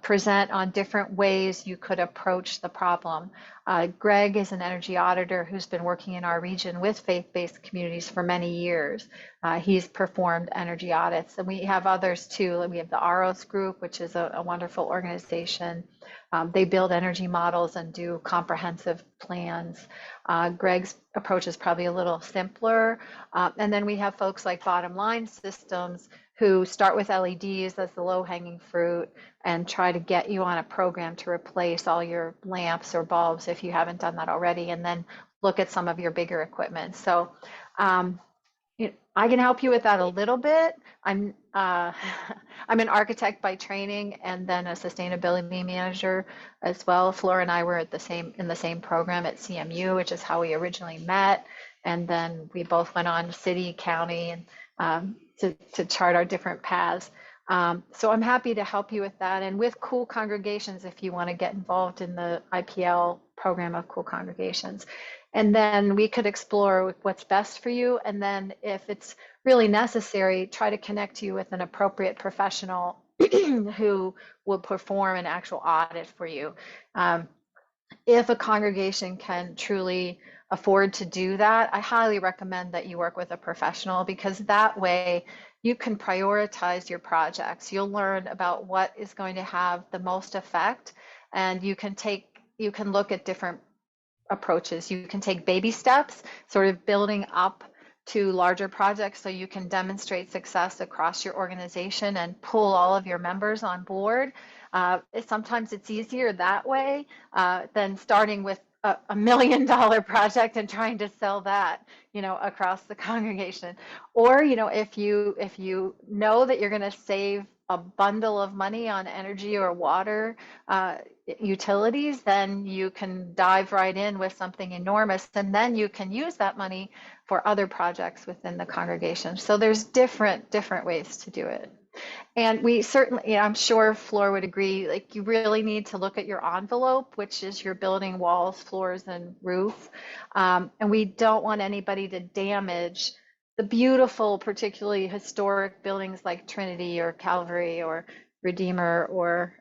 present on different ways you could approach the problem. Greg is an energy auditor who's been working in our region with faith-based communities for many years. He's performed energy audits, and we have others too. We have the AROS group, which is a wonderful organization. They build energy models and do comprehensive plans. Greg's approach is probably a little simpler. And then we have folks like Bottom Line Systems who start with LEDs as the low-hanging fruit and try to get you on a program to replace all your lamps or bulbs if you haven't done that already, and then look at some of your bigger equipment. So I can help you with that a little bit. I'm an architect by training and then a sustainability manager as well. Flore and I were in the same program at CMU, which is how we originally met. And then we both went on to city, county, and to chart our different paths. So I'm happy to help you with that. And with Cool Congregations, if you want to get involved in the IPL program of Cool Congregations. And then we could explore what's best for you. And then if it's really necessary, try to connect you with an appropriate professional who will perform an actual audit for you. If a congregation can truly afford to do that, I highly recommend that you work with a professional, because that way you can prioritize your projects. You'll learn about what is going to have the most effect, and you can look at different approaches. You can take baby steps, sort of building up to larger projects so you can demonstrate success across your organization and pull all of your members on board. Sometimes it's easier that way than starting with a $1 million project and trying to sell that, across the congregation. Or, if you know that you're going to save a bundle of money on energy or water utilities, then you can dive right in with something enormous, and then you can use that money for other projects within the congregation. So there's different ways to do it. And we certainly, I'm sure Flore would agree, like, you really need to look at your envelope, which is your building walls, floors, and roof. And we don't want anybody to damage the beautiful, particularly historic buildings like Trinity or Calvary or Redeemer or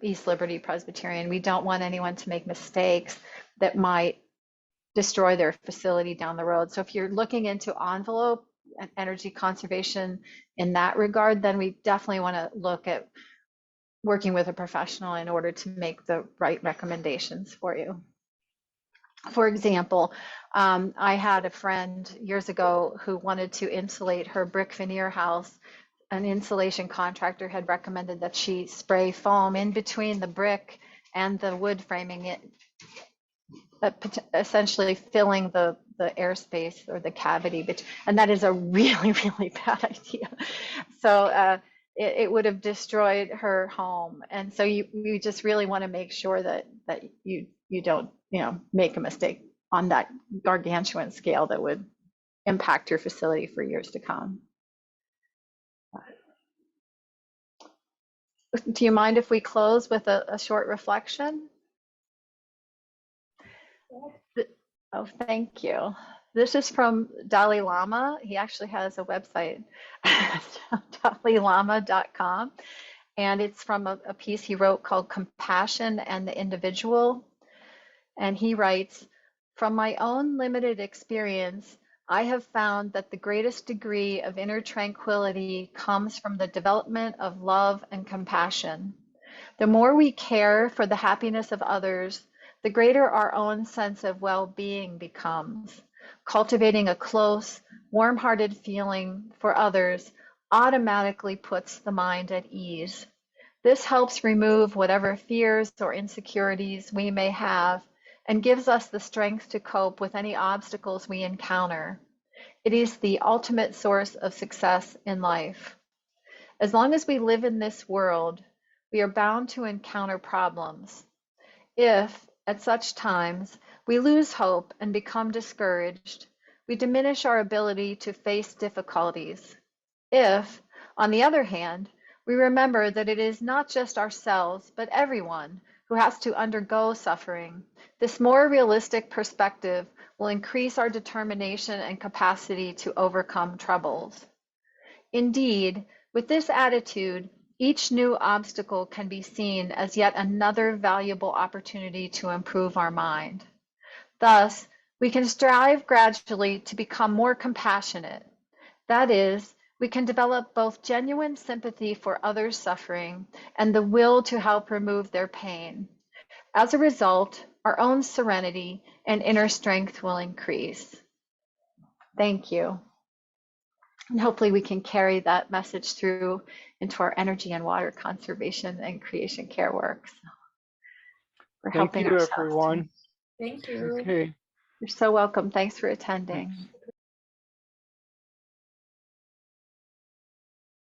East Liberty Presbyterian. We don't want anyone to make mistakes that might destroy their facility down the road. So if you're looking into envelope and energy conservation in that regard, then we definitely want to look at working with a professional in order to make the right recommendations for you. For example, I had a friend years ago who wanted to insulate her brick veneer house. An insulation contractor had recommended that she spray foam in between the brick and the wood framing, it essentially filling the airspace or the cavity, and that is a really, really bad idea. So it would have destroyed her home. And so you just really want to make sure that you don't make a mistake on that gargantuan scale that would impact your facility for years to come. Do you mind if we close with a short reflection? Oh, thank you. This is from Dalai Lama. He actually has a website, dalailama.com, and it's from a piece he wrote called Compassion and the Individual. And he writes, "From my own limited experience, I have found that the greatest degree of inner tranquility comes from the development of love and compassion. The more we care for the happiness of others, the greater our own sense of well-being becomes. Cultivating a close, warm-hearted feeling for others automatically puts the mind at ease. This helps remove whatever fears or insecurities we may have and gives us the strength to cope with any obstacles we encounter. It is the ultimate source of success in life. As long as we live in this world, we are bound to encounter problems. If, at such times, we lose hope and become discouraged, we diminish our ability to face difficulties. If, on the other hand, we remember that it is not just ourselves, but everyone who has to undergo suffering, this more realistic perspective will increase our determination and capacity to overcome troubles. Indeed, with this attitude, each new obstacle can be seen as yet another valuable opportunity to improve our mind. Thus, we can strive gradually to become more compassionate. That is, we can develop both genuine sympathy for others' suffering and the will to help remove their pain. As a result, our own serenity and inner strength will increase." Thank you. And hopefully we can carry that message through into our energy and water conservation and creation care work. So we're helping Thank you, ourselves. everyone. Thank you. Okay. You're so welcome. Thanks for attending.